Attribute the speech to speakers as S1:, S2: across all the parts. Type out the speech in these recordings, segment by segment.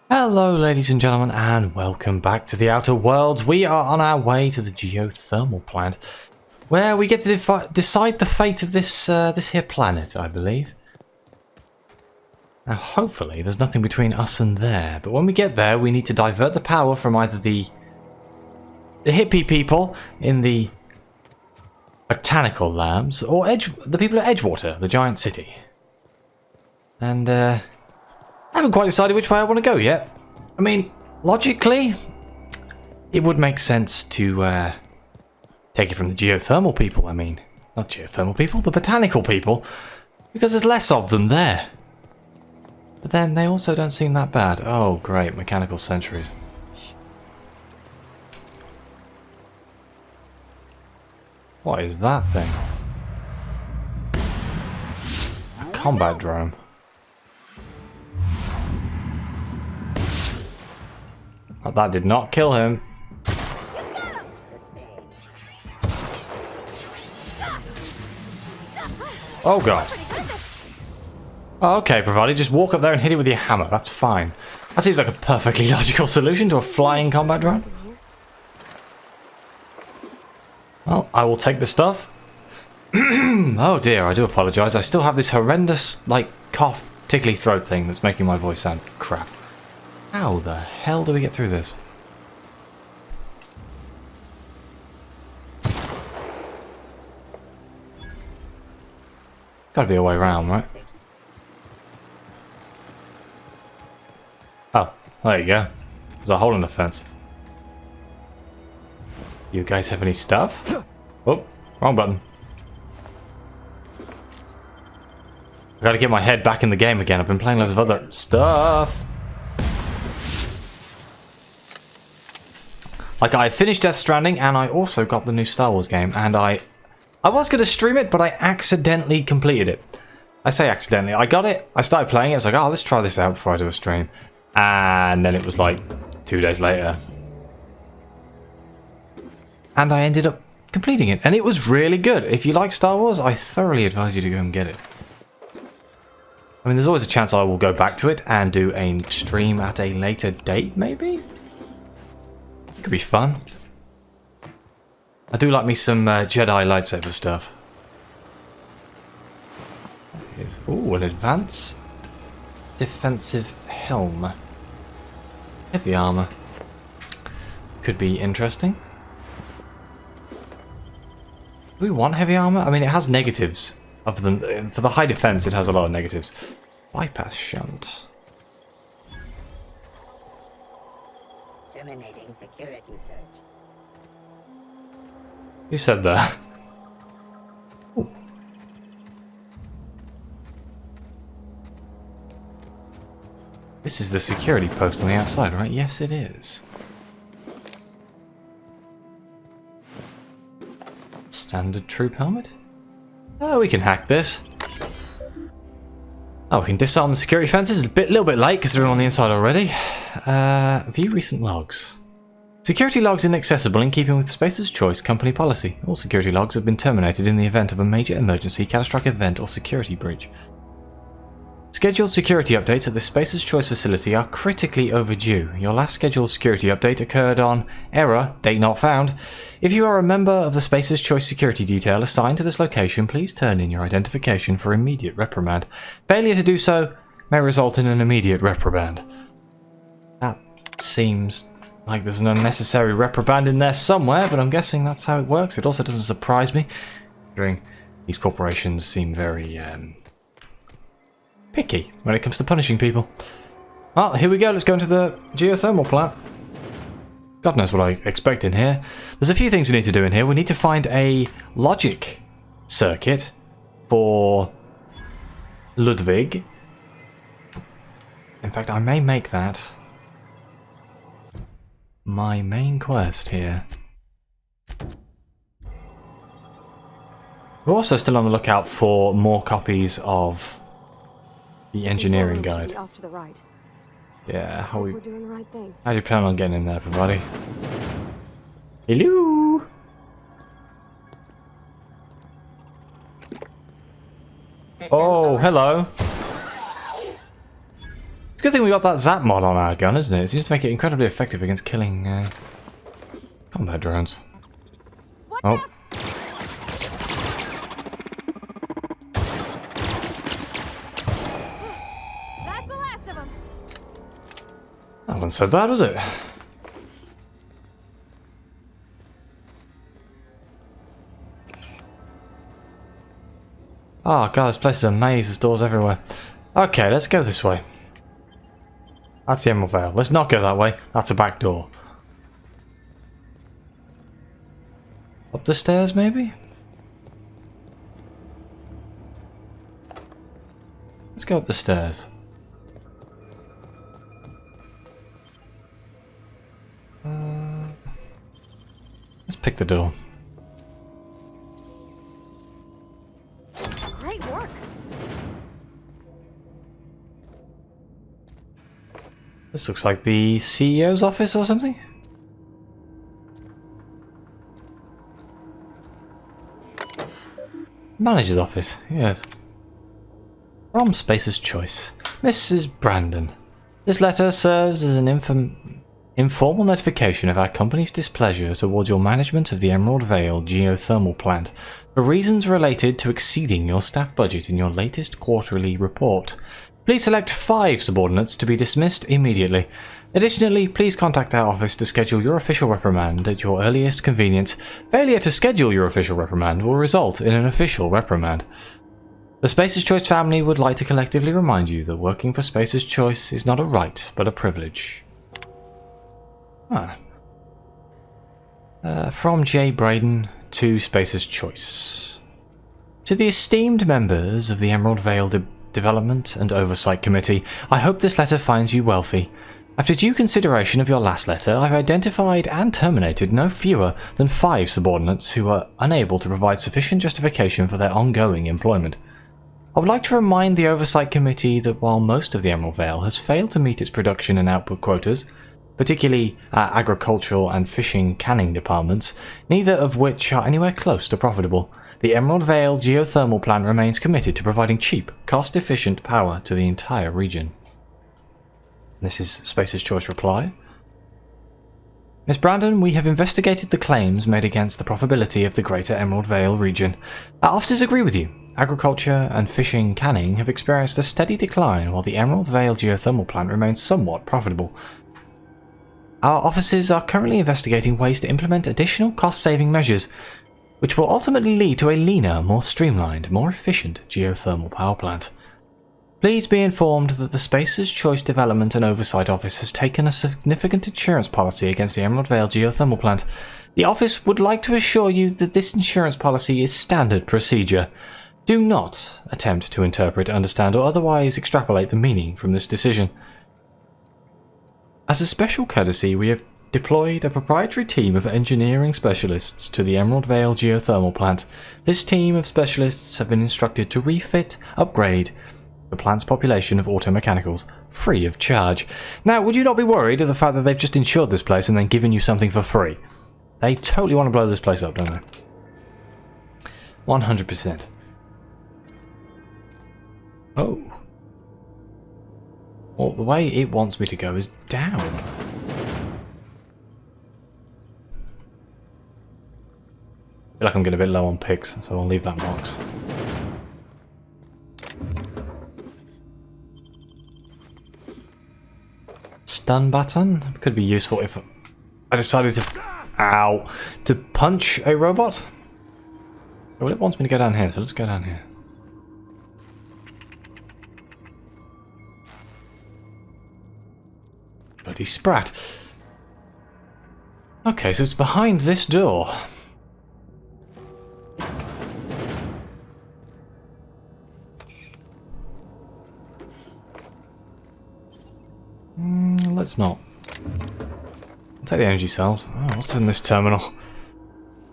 S1: Hello ladies and gentlemen, and welcome back to the Outer Worlds. We are on our way to the geothermal plant, where we get to decide the fate of this here planet, I believe. Now hopefully there's nothing between us and there, but when we get there we need to divert the power from either the hippie people in the botanical labs, or the people at Edgewater, the giant city. And I haven't quite decided which way I want to go yet. I mean, logically, it would make sense to take it from the geothermal people. I mean, not geothermal people, the botanical people, because there's less of them there. But then they also don't seem that bad. Oh, great, mechanical sentries. What is that thing? A combat drone. Oh, that did not kill him. Oh god. Oh, okay, Pravati, just walk up there and hit it with your hammer. That's fine. That seems like a perfectly logical solution to a flying combat drone. Well, I will take the stuff. Oh dear, I do apologise. I still have this horrendous, like, cough, tickly throat thing that's making my voice sound crap. How the hell do we get through this? Gotta be a way around, right? Oh, there you go. There's a hole in the fence. You guys have any stuff? Oh, wrong button. I gotta get my head back in the game again. I've been playing loads of other stuff. Like, I finished Death Stranding, and I also got the new Star Wars game, and I was going to stream it, but I accidentally completed it. I say accidentally. I got it, I started playing it, I was like, oh, let's try this out before I do a stream. And then it was like 2 days later. And I ended up completing it, and it was really good. If you like Star Wars, I thoroughly advise you to go and get it. I mean, there's always a chance I will go back to it and do a stream at a later date, maybe? Could be fun. I do like me some Jedi lightsaber stuff. Ooh, an advanced defensive helm. Heavy armor. Could be interesting. Do we want heavy armor? I mean, it has negatives. Other than for the high defense, it has a lot of negatives. Bypass shunt.
S2: Terminating security search.
S1: Who said that? Ooh. This is the security post on the outside, right? Yes, it is. Standard troop helmet? Oh, we can hack this. Oh, we can disarm the security fences. A little bit late because they're on the inside already. View recent logs. Security logs inaccessible in keeping with Spacer's Choice company policy. All security logs have been terminated in the event of a major emergency, catastrophic event, or security breach. Scheduled security updates at the Spacer's Choice facility are critically overdue. Your last scheduled security update occurred on error, date not found. If you are a member of the Spacer's Choice security detail assigned to this location, please turn in your identification for immediate reprimand. Failure to do so may result in an immediate reprimand. That seems like there's an unnecessary reprimand in there somewhere, but I'm guessing that's how it works. It also doesn't surprise me, considering these corporations seem very picky when it comes to punishing people. Well, here we go. Let's go into the geothermal plant. God knows what I expect in here. There's a few things we need to do in here. We need to find a logic circuit for Ludwig. In fact, I may make that my main quest here. We're also still on the lookout for more copies of the engineering guide.
S3: Off to the right.
S1: Yeah, how
S3: We're doing the right thing.
S1: do you plan on getting in there, everybody? Hello. Oh, hello. a good thing we got that zap mod on our gun, isn't it? It seems to make it incredibly effective against killing combat drones.
S2: Watch
S1: Oh.
S2: out. That's the last of them.
S1: That wasn't so bad, was it? Oh god, this place is a maze. There's doors everywhere. Okay, let's go this way. That's the Emerald Vale. Let's not go that way. That's a back door. Up the stairs, maybe? Let's go up the stairs. Let's pick the door.
S2: Great work.
S1: This looks like the CEO's office or something. Manager's office, yes. From Spacer's Choice. Mrs. Brandon. This letter serves as an informal notification of our company's displeasure towards your management of the Emerald Vale Geothermal plant for reasons related to exceeding your staff budget in your latest quarterly report. Please select 5 subordinates to be dismissed immediately. Additionally, please contact our office to schedule your official reprimand at your earliest convenience. Failure to schedule your official reprimand will result in an official reprimand. The Spacer's Choice family would like to collectively remind you that working for Spacer's Choice is not a right, but a privilege. From J. Braden to Spacer's Choice. To the esteemed members of the Emerald Vale Development and Oversight Committee, I hope this letter finds you wealthy. After due consideration of your last letter, I've identified and terminated no fewer than 5 subordinates who are unable to provide sufficient justification for their ongoing employment. I would like to remind the Oversight Committee that while most of the Emerald Vale has failed to meet its production and output quotas, particularly our agricultural and fishing canning departments, neither of which are anywhere close to profitable, the Emerald Vale Geothermal plant remains committed to providing cheap, cost-efficient power to the entire region. This is Spacer's Choice reply. Miss Brandon, we have investigated the claims made against the profitability of the Greater Emerald Vale region. Our officers agree with you. Agriculture and fishing canning have experienced a steady decline while the Emerald Vale Geothermal plant remains somewhat profitable. Our officers are currently investigating ways to implement additional cost-saving measures, which will ultimately lead to a leaner, more streamlined, more efficient geothermal power plant. Please be informed that the Spacer's Choice Development and Oversight Office has taken a significant insurance policy against the Emerald Vale Geothermal plant. The office would like to assure you that this insurance policy is standard procedure. Do not attempt to interpret, understand, or otherwise extrapolate the meaning from this decision. As a special courtesy, we have deployed a proprietary team of engineering specialists to the Emerald Vale Geothermal plant. This team of specialists have been instructed to refit, upgrade the plant's population of automechanicals free of charge. Now, would you not be worried of the fact that they've just insured this place and then given you something for free? They totally want to blow this place up, don't they? 100%. Oh. Well, the way it wants me to go is down. I feel like I'm getting a bit low on picks, so I'll leave that box. Stun button could be useful if I decided to punch a robot. Well, it wants me to go down here, so let's go down here. Bloody sprat. Okay, so it's behind this door. Let's not. I'll take the energy cells. Oh, what's in this terminal?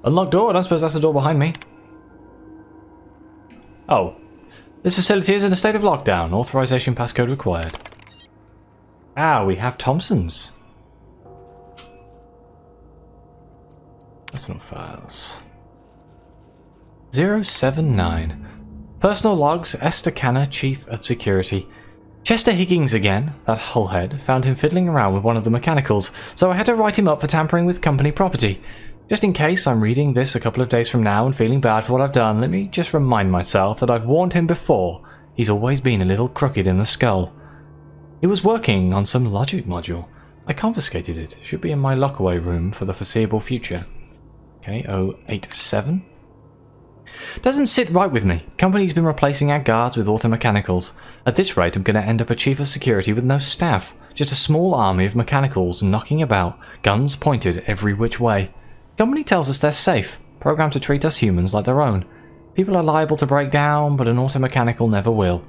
S1: Unlocked door? I don't suppose that's the door behind me. Oh. This facility is in a state of lockdown. Authorization passcode required. Ah, we have Thompson's. Personal files. 079. Personal logs, Esther Canner, Chief of Security. Chester Higgins again, that hullhead, found him fiddling around with one of the mechanicals, so I had to write him up for tampering with company property. Just in case I'm reading this a couple of days from now and feeling bad for what I've done, let me just remind myself that I've warned him before. He's always been a little crooked in the skull. He was working on some logic module. I confiscated it. Should be in my lockaway room for the foreseeable future. Okay, 087. Doesn't sit right with me. Company's been replacing our guards with automechanicals. At this rate, I'm going to end up a chief of security with no staff. Just a small army of mechanicals knocking about, guns pointed every which way. Company tells us they're safe, programmed to treat us humans like their own. People are liable to break down, but an automechanical never will.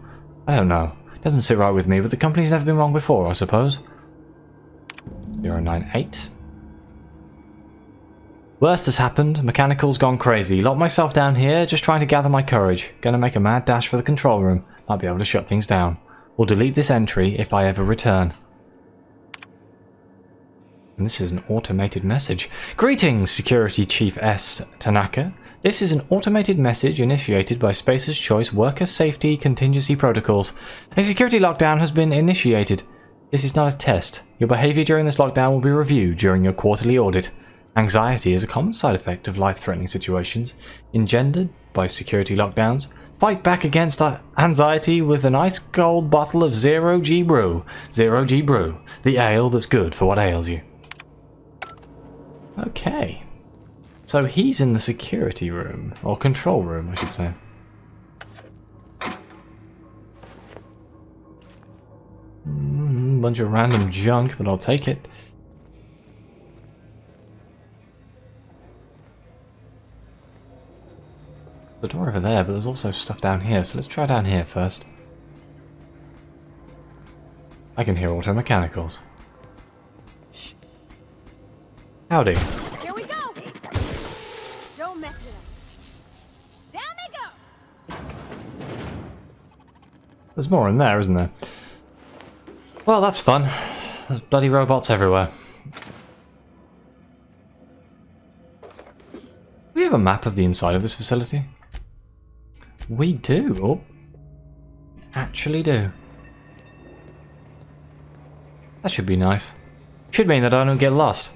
S1: I don't know. Doesn't sit right with me, but the company's never been wrong before, I suppose. 098. Worst has happened. Mechanical's gone crazy. Locked myself down here, just trying to gather my courage. Gonna make a mad dash for the control room. Might be able to shut things down. We'll delete this entry if I ever return. And this is an automated message. Greetings, Security Chief S. Tanaka. This is an automated message initiated by Spacer's Choice Worker Safety Contingency Protocols. A security lockdown has been initiated. This is not a test. Your behavior during this lockdown will be reviewed during your quarterly audit. Anxiety is a common side effect of life-threatening situations engendered by security lockdowns. Fight back against anxiety with an ice-cold bottle of Zero G Brew. Zero G Brew, the ale that's good for what ails you. Okay. So he's in the security room, or control room, I should say. Bunch of random junk, but I'll take it. The door over there, but there's also stuff down here, so let's try down here first. I can hear automechanicals. Howdy.
S2: Here we go! Don't mess with us. Down they go!
S1: There's more in there, isn't there? Well, that's fun. There's bloody robots everywhere. Do we have a map of the inside of this facility? We do. Oh. Actually do. That should be nice. Should mean that I don't get lost.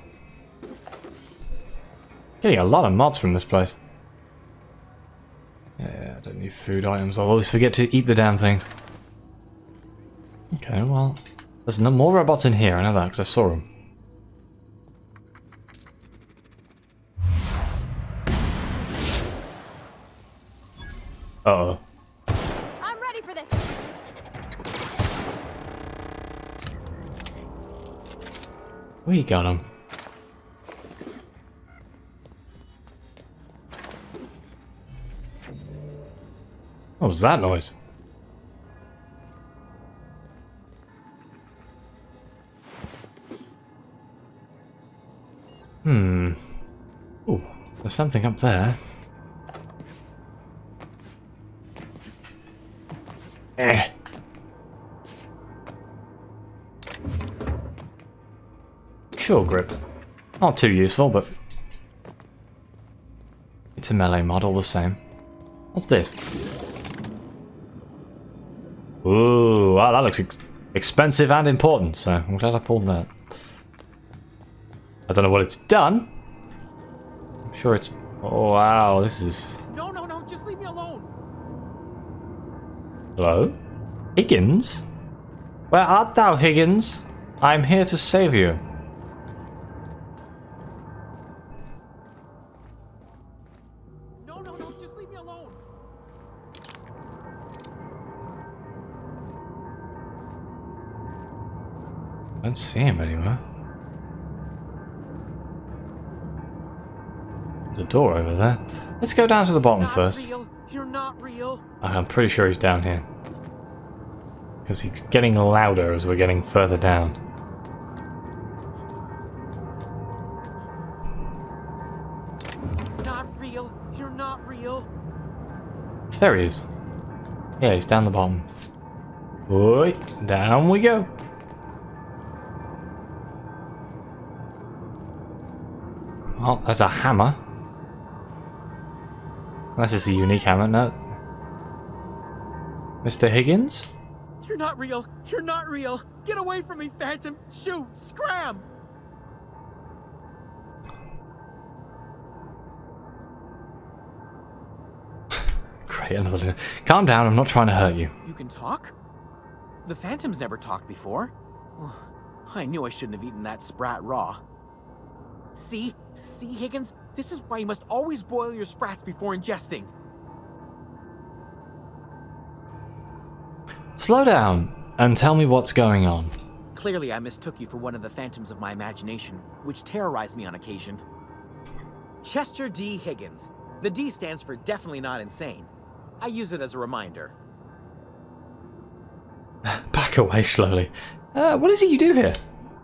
S1: Getting a lot of mods from this place. Yeah, I don't need food items. I'll always forget to eat the damn things. Okay, well, there's no more robots in here. I know that because I saw them. Uh-oh.
S2: I'm ready for this!
S1: We got him. What was that noise? Ooh, there's something up there. Sure grip. Not too useful, but it's a melee mod all the same. What's this? Ooh, wow, that looks expensive and important, so I'm glad I pulled that. I don't know what it's done. I'm sure it's... Oh, wow, this is...
S3: No, just leave me alone.
S1: Hello? Higgins? Where art thou, Higgins? I am here to save you.
S3: No, just leave me alone.
S1: I don't see him anywhere. There's a door over there. Let's go down to the bottom first.
S3: Real. You're not real.
S1: I'm pretty sure he's down here. Because he's getting louder as we're getting further down.
S3: Not real. You're not real.
S1: There he is. Yeah, he's down the bottom. Oi, down we go. Oh, there's a hammer. Unless it's a unique hammer, no. Mr. Higgins?
S3: You're not real. You're not real. Get away from me, Phantom. Shoot. Scram.
S1: Great, another... Calm down, I'm not trying to hurt you.
S3: You can talk? The Phantom's never talked before. I knew I shouldn't have eaten that sprat raw. See? See, Higgins? This is why you must always boil your sprats before ingesting.
S1: Slow down and tell me what's going on.
S3: Clearly, I mistook you for one of the phantoms of my imagination, which terrorized me on occasion. Chester D. Higgins. The D stands for definitely not insane. I use it as a reminder.
S1: Back away slowly. What is it you do here?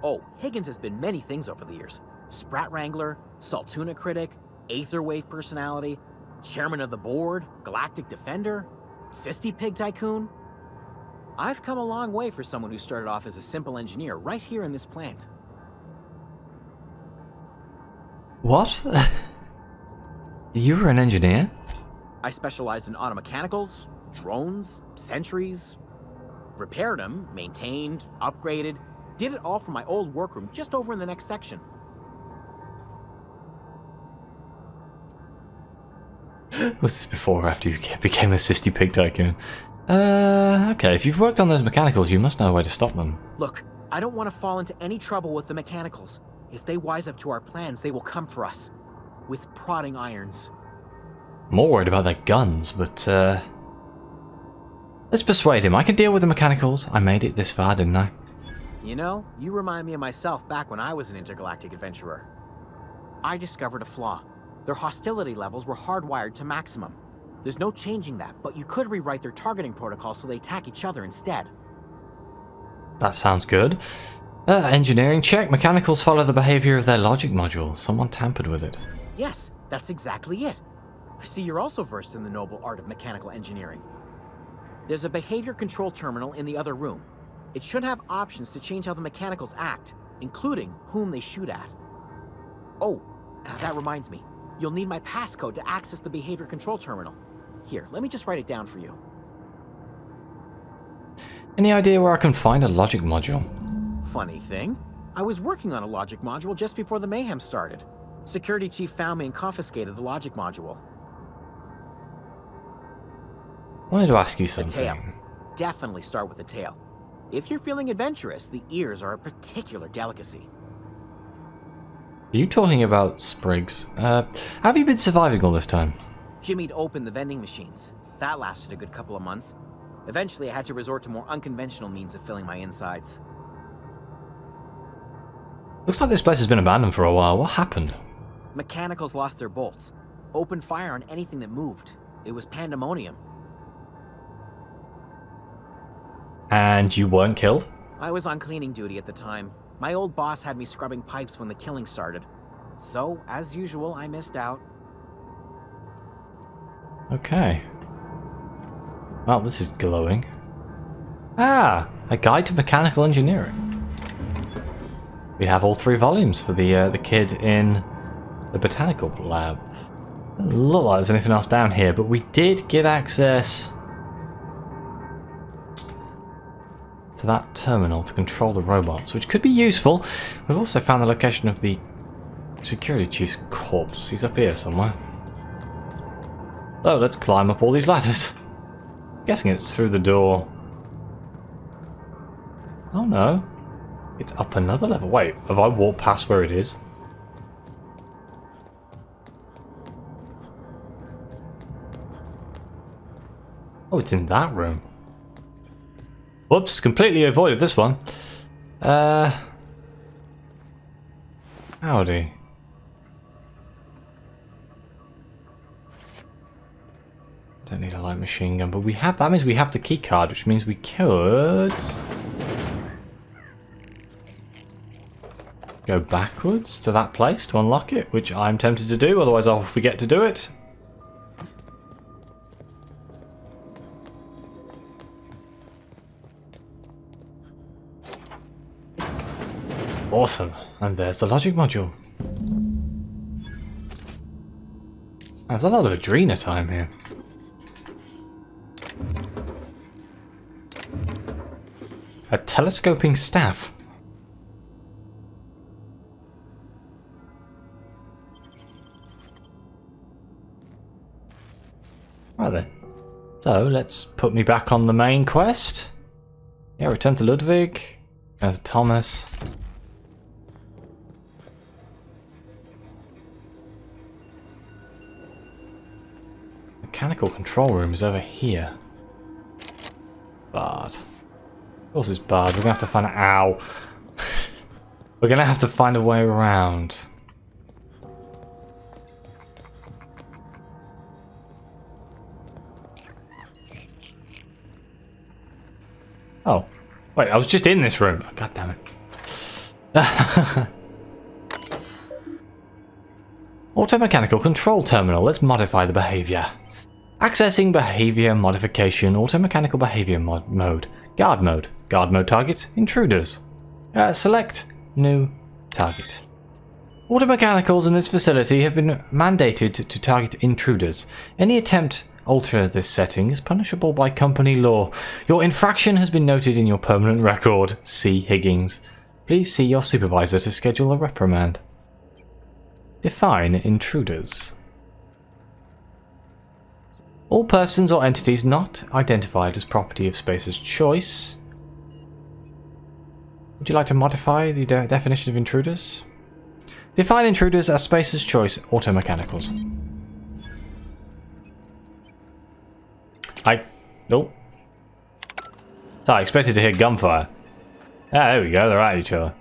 S3: Oh, Higgins has been many things over the years. Sprat Wrangler, Saltuna Critic, Aetherwave Personality, Chairman of the Board, Galactic Defender, Sisty Pig Tycoon. I've come a long way for someone who started off as a simple engineer right here in this plant.
S1: What? You were an engineer?
S3: I specialized in automechanicals, drones, sentries, repaired them, maintained, upgraded, did it all from my old workroom just over in the next section.
S1: Was this before or after you became a Sisty Pig Tycoon? Okay, if you've worked on those mechanicals, you must know where to stop them.
S3: Look, I don't want to fall into any trouble with the mechanicals. If they wise up to our plans, they will come for us. With prodding irons.
S1: I'm more worried about their guns, but, let's persuade him. I can deal with the mechanicals. I made it this far, didn't I?
S3: You know, you remind me of myself back when I was an intergalactic adventurer. I discovered a flaw. Their hostility levels were hardwired to maximum. There's no changing that, but you could rewrite their targeting protocol so they attack each other instead.
S1: That sounds good. Engineering check. Mechanicals follow the behavior of their logic module. Someone tampered with it.
S3: Yes, that's exactly it. I see you're also versed in the noble art of mechanical engineering. There's a behavior control terminal in the other room. It should have options to change how the mechanicals act, including whom they shoot at. Oh, that reminds me. You'll need my passcode to access the behavior control terminal. Here, let me just write it down for you.
S1: Any idea where I can find a logic module?
S3: Funny thing, I was working on a logic module just before the mayhem started. Security chief found me and confiscated the logic module.
S1: I wanted to ask you
S3: The
S1: something.
S3: tail. Definitely start with the tail. If you're feeling adventurous, the ears are a particular delicacy.
S1: Are you talking about Sprigs? Have you been surviving all this time?
S3: Jimmy'd opened the vending machines. That lasted a good couple of months. Eventually, I had to resort to more unconventional means of filling my insides.
S1: Looks like this place has been abandoned for a while. What happened?
S3: Mechanicals lost their bolts. Opened fire on anything that moved. It was pandemonium.
S1: And you weren't killed?
S3: I was on cleaning duty at the time. My old boss had me scrubbing pipes when the killing started. So, as usual, I missed out.
S1: Okay. Well, this is glowing. Ah, a guide to mechanical engineering. We have all 3 volumes for the kid in the botanical lab. Doesn't look like there's anything else down here, but we did get access to that terminal to control the robots, which could be useful. We've also found the location of the security chief's corpse. He's up here somewhere. So let's climb up all these ladders. Guessing it's through the door. Oh no. It's up another level. Wait, have I walked past where it is? Oh, it's in that room. Whoops, completely avoided this one. Howdy. Don't need a light machine gun, but we have, that means we have the key card, which means we could go backwards to that place to unlock it, which I'm tempted to do, otherwise I'll forget to do it. Awesome, and there's the logic module. There's a lot of Adrena time here. telescoping staff. Right then. So let's put me back on the main quest. Yeah, return to Ludwig. There's Thomas. Mechanical control room is over here. Barred. Of course it's barred. We're gonna have to find it. Ow. We're gonna have to find a way around. Oh. Wait, I was just in this room. God damn it. Automechanical control terminal. Let's modify the behavior. Accessing behavior modification. Automechanical behavior mode. Guard mode. Guard mode targets. Intruders. Select new target. Automechanicals in this facility have been mandated to target intruders. Any attempt alter this setting is punishable by company law. Your infraction has been noted in your permanent record. See Higgins. Please see your supervisor to schedule a reprimand. Define intruders. All persons or entities not identified as property of Spacer's choice. Would you like to modify the definition of intruders? Define intruders as Spacer's choice automechanicals. Nope. So I expected to hear gunfire. Ah, there we go, they're at each other.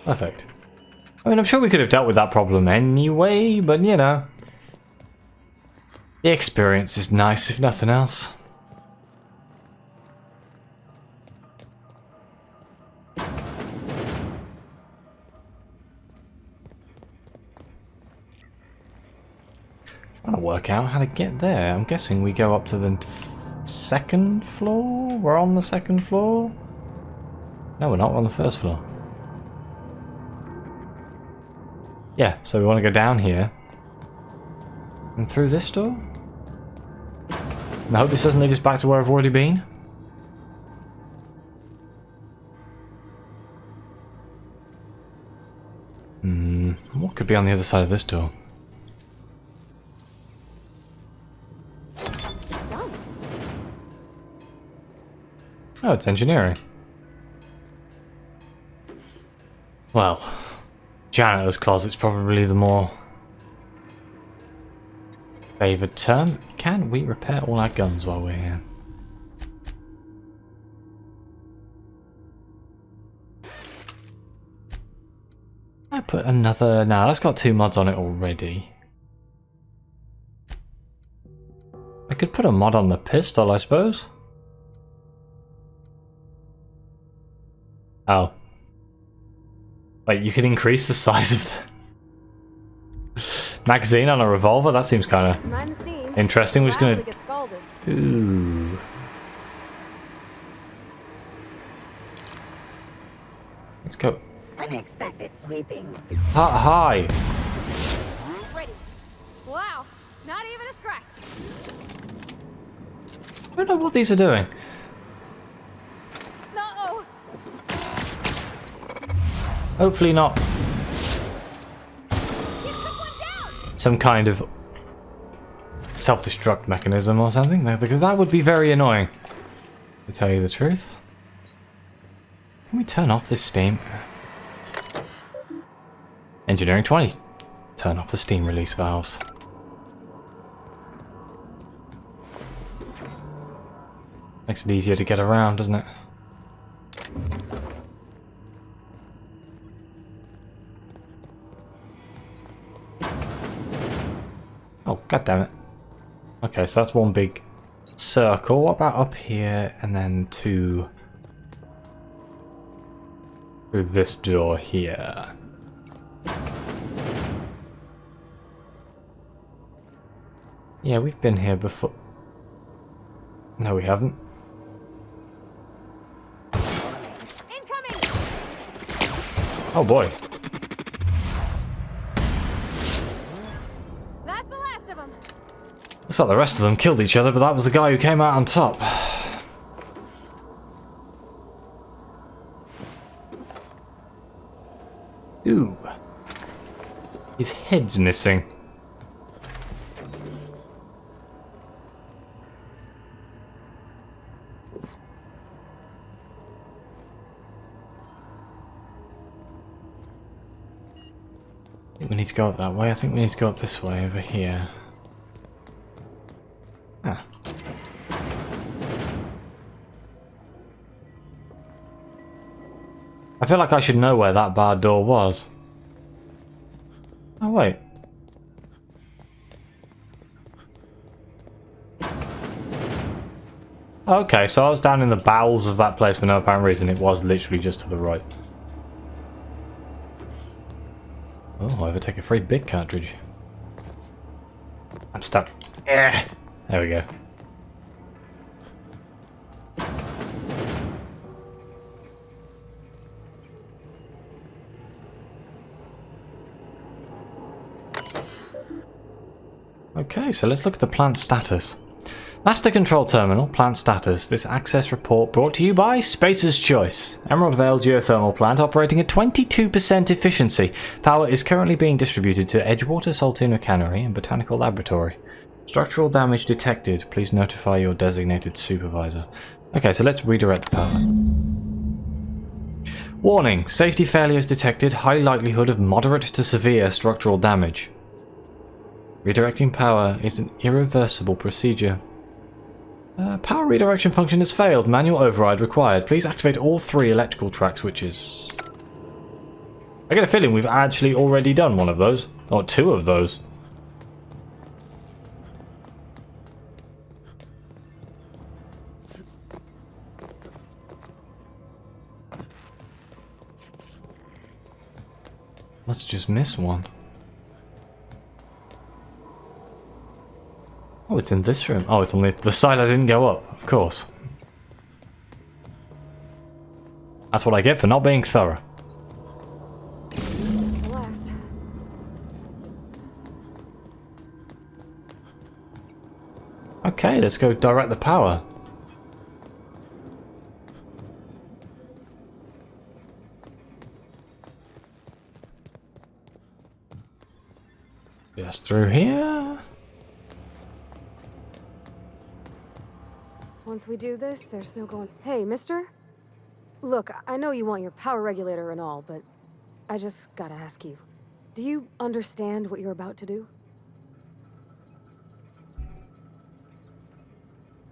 S1: Perfect. I mean, I'm sure we could have dealt with that problem anyway, but you know. The experience is nice, if nothing else. Trying to work out how to get there. I'm guessing we go up to the second floor? We're on the second floor? No, we're not. We're on the first floor. Yeah, so we want to go down here. And through this door? And I hope this doesn't lead us back to where I've already been. What could be on the other side of this door? Oh, it's engineering. Well, janitor's closet's probably the more favoured term. Can we repair all our guns while we're here? I put another... Nah, that's got 2 mods on it already. I could put a mod on the pistol, I suppose. Oh. Wait, you can increase the size of the magazine on a revolver? That seems kind of interesting. We're just gonna... Ooh. Let's go.
S4: Unexpected sweeping.
S1: Hi.
S2: Ready. Wow, not even a scratch.
S1: I don't know what these are doing.
S2: No.
S1: Hopefully not
S2: You took one down.
S1: some kind of self-destruct mechanism or something, because that would be very annoying, to tell you the truth. Can we turn off this steam? Engineering 20. Turn off the steam release valves. Makes it easier to get around, doesn't it? Oh, god damn it. Okay, so that's one big circle. What about up here and then two through this door here? Yeah, we've been here before. No, we haven't.
S2: Incoming.
S1: Oh boy.
S2: That's the last of them.
S1: Looks like the rest of them killed each other, but that was the guy who came out on top. Ooh. His head's missing. I think we need to go up that way. I think we need to go up this way over here. Ah. I feel like I should know where that barred door was. Oh, wait. Okay, so I was down in the bowels of that place for no apparent reason. It was literally just to the right. Oh, I overtake a free big cartridge. I'm stuck. There we go. Okay, so let's look at the plant status. Master Control Terminal, plant status. This access report brought to you by Spacer's Choice. Emerald Vale Geothermal Plant operating at 22% efficiency. Power is currently being distributed to Edgewater Saltuna Cannery and Botanical Laboratory. Structural damage detected. Please notify your designated supervisor. Okay, so let's redirect the power. Warning, safety failures detected. High likelihood of moderate to severe structural damage. Redirecting power is an irreversible procedure. Power redirection function has failed. Manual override required. Please activate all 3 electrical track switches. I get a feeling we've actually already done one of those. Or 2 of those. Must just miss one. Oh, it's in this room. Oh, it's on the side I didn't go up, of course. That's what I get for not being thorough.
S2: Last.
S1: Okay, let's go direct the power. Just through here.
S2: Once we do this, there's no going... Hey, mister? Look, I know you want your power regulator and all, but I just gotta ask you. Do you understand what you're about to do?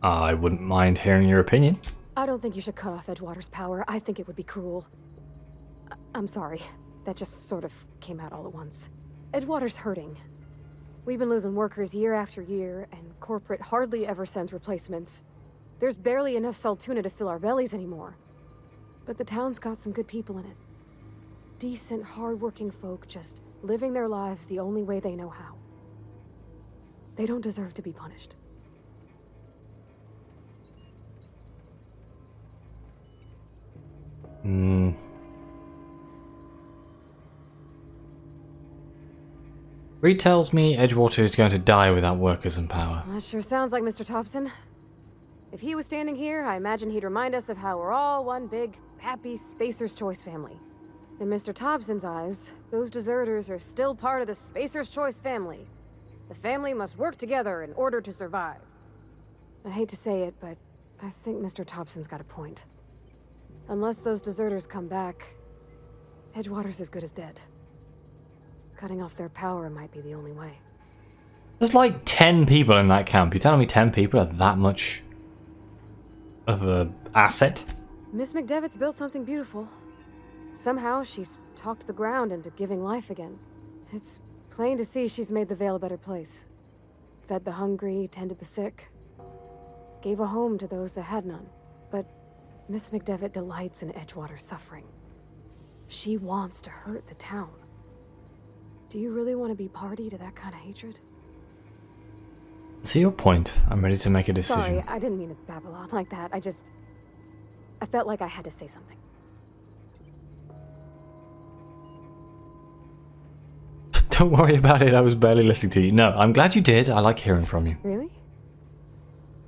S1: I wouldn't mind hearing your opinion.
S2: I don't think you should cut off Edgewater's power. I think it would be cruel. I'm sorry. That just sort of came out all at once. Edgewater's hurting. We've been losing workers year after year, and corporate hardly ever sends replacements. There's barely enough Saltuna to fill our bellies anymore. But the town's got some good people in it. Decent, hard-working folk just living their lives the only way they know how. They don't deserve to be punished.
S1: Reed tells me Edgewater is going to die without workers and power.
S2: That sure sounds like Mr. Thompson. If he was standing here, I imagine he'd remind us of how we're all one big, happy Spacer's Choice family. In Mr. Thompson's eyes, those deserters are still part of the Spacer's Choice family. The family must work together in order to survive. I hate to say it, but I think Mr. Thompson's got a point. Unless those deserters come back, Edgewater's as good as dead. Cutting off their power might be the only way.
S1: There's like 10 people in that camp. You're telling me 10 people are that much of a asset?
S2: Miss McDevitt's built something beautiful. Somehow she's talked the ground into giving life again. It's plain to see she's made the Vale a better place. Fed the hungry, tended the sick. Gave a home to those that had none. But Miss McDevitt delights in Edgewater's suffering. She wants to hurt the town. Do you really want to be party to that kind of hatred?
S1: See your point. I'm ready to make a decision.
S2: Sorry, I didn't mean to babble on like that. I felt like I had to say something.
S1: Don't worry about it. I was barely listening to you. No, I'm glad you did. I like hearing from you.
S2: Really?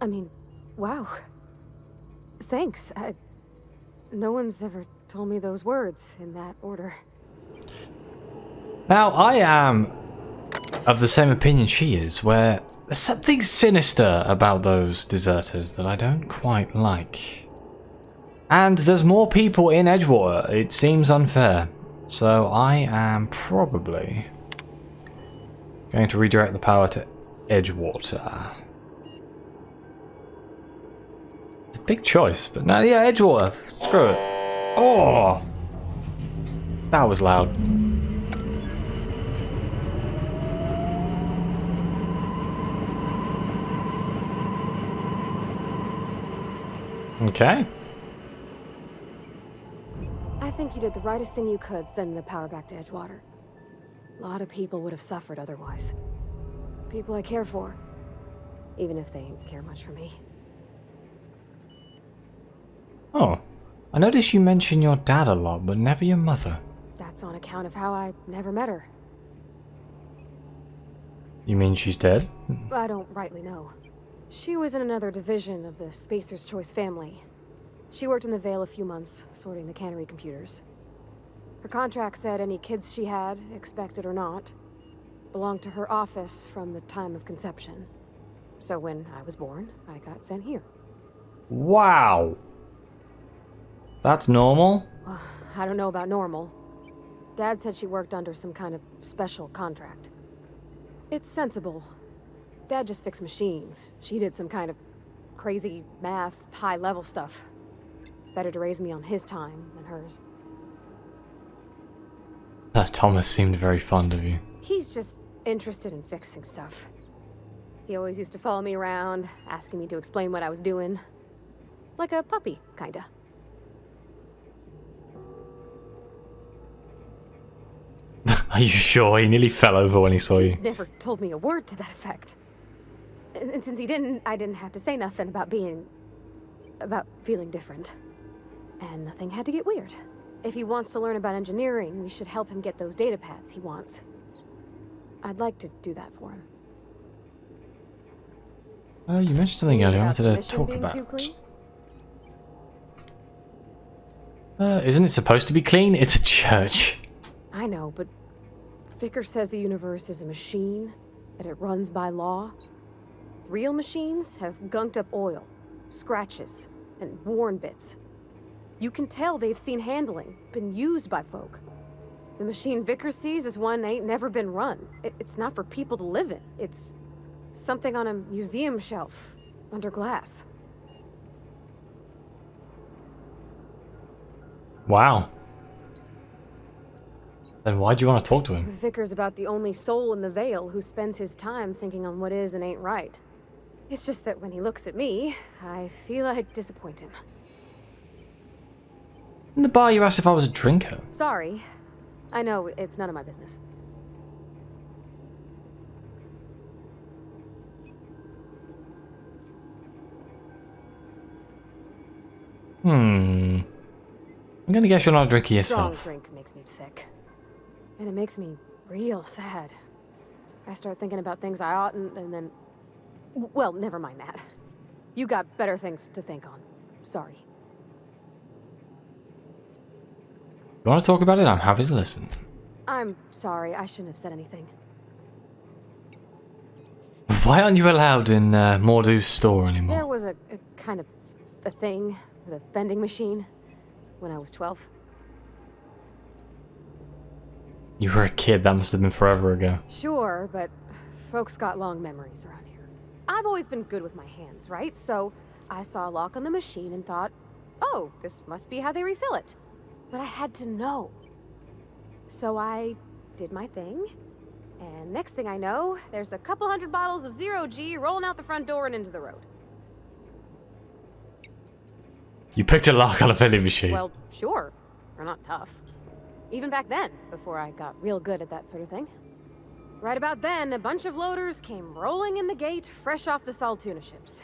S2: I mean, wow. Thanks. No one's ever told me those words in that order.
S1: Now, I am of the same opinion she is, where there's something sinister about those deserters that I don't quite like. And there's more people in Edgewater. It seems unfair. So I am probably going to redirect the power to Edgewater. It's a big choice, but no, yeah, Edgewater. Screw it. Oh! That was loud. Okay.
S2: I think you did the rightest thing you could sending the power back to Edgewater. A lot of people would have suffered otherwise. People I care for. Even if they didn't care much for me.
S1: Oh. I noticed you mention your dad a lot, but never your mother.
S2: That's on account of how I never met her.
S1: You mean she's dead?
S2: I don't rightly know. She was in another division of the Spacer's Choice family. She worked in the Vale a few months, sorting the cannery computers. Her contract said any kids she had, expected or not, belonged to her office from the time of conception. So when I was born, I got sent here.
S1: Wow. That's normal?
S2: I don't know about normal. Dad said she worked under some kind of special contract. It's sensible. Dad just fixed machines. She did some kind of crazy math, high-level stuff. Better to raise me on his time than hers.
S1: Thomas seemed very fond of you.
S2: He's just interested in fixing stuff. He always used to follow me around, asking me to explain what I was doing. Like a puppy, kinda.
S1: Are you sure? He nearly fell over when he saw you.
S2: Never told me a word to that effect. And since he didn't, I didn't have to say nothing about feeling different. And nothing had to get weird. If he wants to learn about engineering, we should help him get those data pads he wants. I'd like to do that for him.
S1: You mentioned something earlier I wanted to
S2: Mission
S1: talk
S2: being
S1: about.
S2: too clean?
S1: Isn't it supposed to be clean? It's a church.
S2: I know, but Vickers says the universe is a machine, that it runs by law. Real machines have gunked up oil, scratches, and worn bits. You can tell they've seen handling, been used by folk. The machine Vickers sees is one ain't never been run. It's not for people to live in. It's something on a museum shelf, under glass.
S1: Wow. Then why'd you want to talk to him?
S2: Vickers about the only soul in the Vale who spends his time thinking on what is and ain't right. It's just that when he looks at me, I feel I'd disappoint him.
S1: In the bar you asked if I was a drinker.
S2: Sorry. I know, it's none of my business.
S1: I'm gonna guess you're not a drinker
S2: Strong
S1: yourself.
S2: drink makes me sick. And it makes me real sad. I start thinking about things I oughtn't, and then... Well, never mind that. You got better things to think on. Sorry.
S1: You want to talk about it? I'm happy to listen.
S2: I'm sorry, I shouldn't have said anything.
S1: Why aren't you allowed in Mordu's store anymore?
S2: There was a kind of a thing with a vending machine when I was 12.
S1: You were a kid, that must have been forever ago.
S2: Sure, but folks got long memories around here. I've always been good with my hands, right? So I saw a lock on the machine and thought, oh, this must be how they refill it. But I had to know. So I did my thing, and next thing I know, there's a couple hundred bottles of 0G rolling out the front door and into the road.
S1: You picked a lock on a vending machine.
S2: Well, sure. They're not tough. Even back then, before I got real good at that sort of thing. Right about then, a bunch of loaders came rolling in the gate, fresh off the Saltuna ships.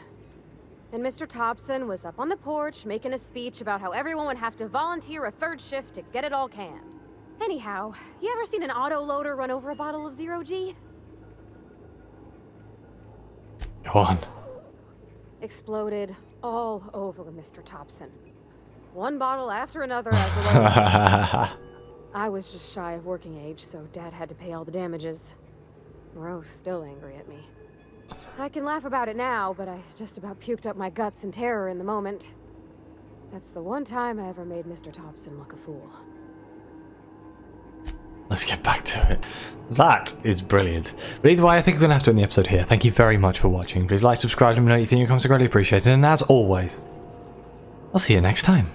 S2: And Mr. Thompson was up on the porch making a speech about how everyone would have to volunteer a third shift to get it all canned. Anyhow, you ever seen an auto loader run over a bottle of 0G?
S1: Go on.
S2: Exploded all over Mr. Thompson. One bottle after another as the loader. I was just shy of working age, so Dad had to pay all the damages. Roe's still angry at me. I can laugh about it now, but I just about puked up my guts in terror in the moment. That's the one time I ever made Mr. Thompson look a fool.
S1: Let's get back to it. That is brilliant. But either way, I think we're going to have to end the episode here. Thank you very much for watching. Please like, subscribe, let me know anything you comments are greatly appreciated. And as always, I'll see you next time.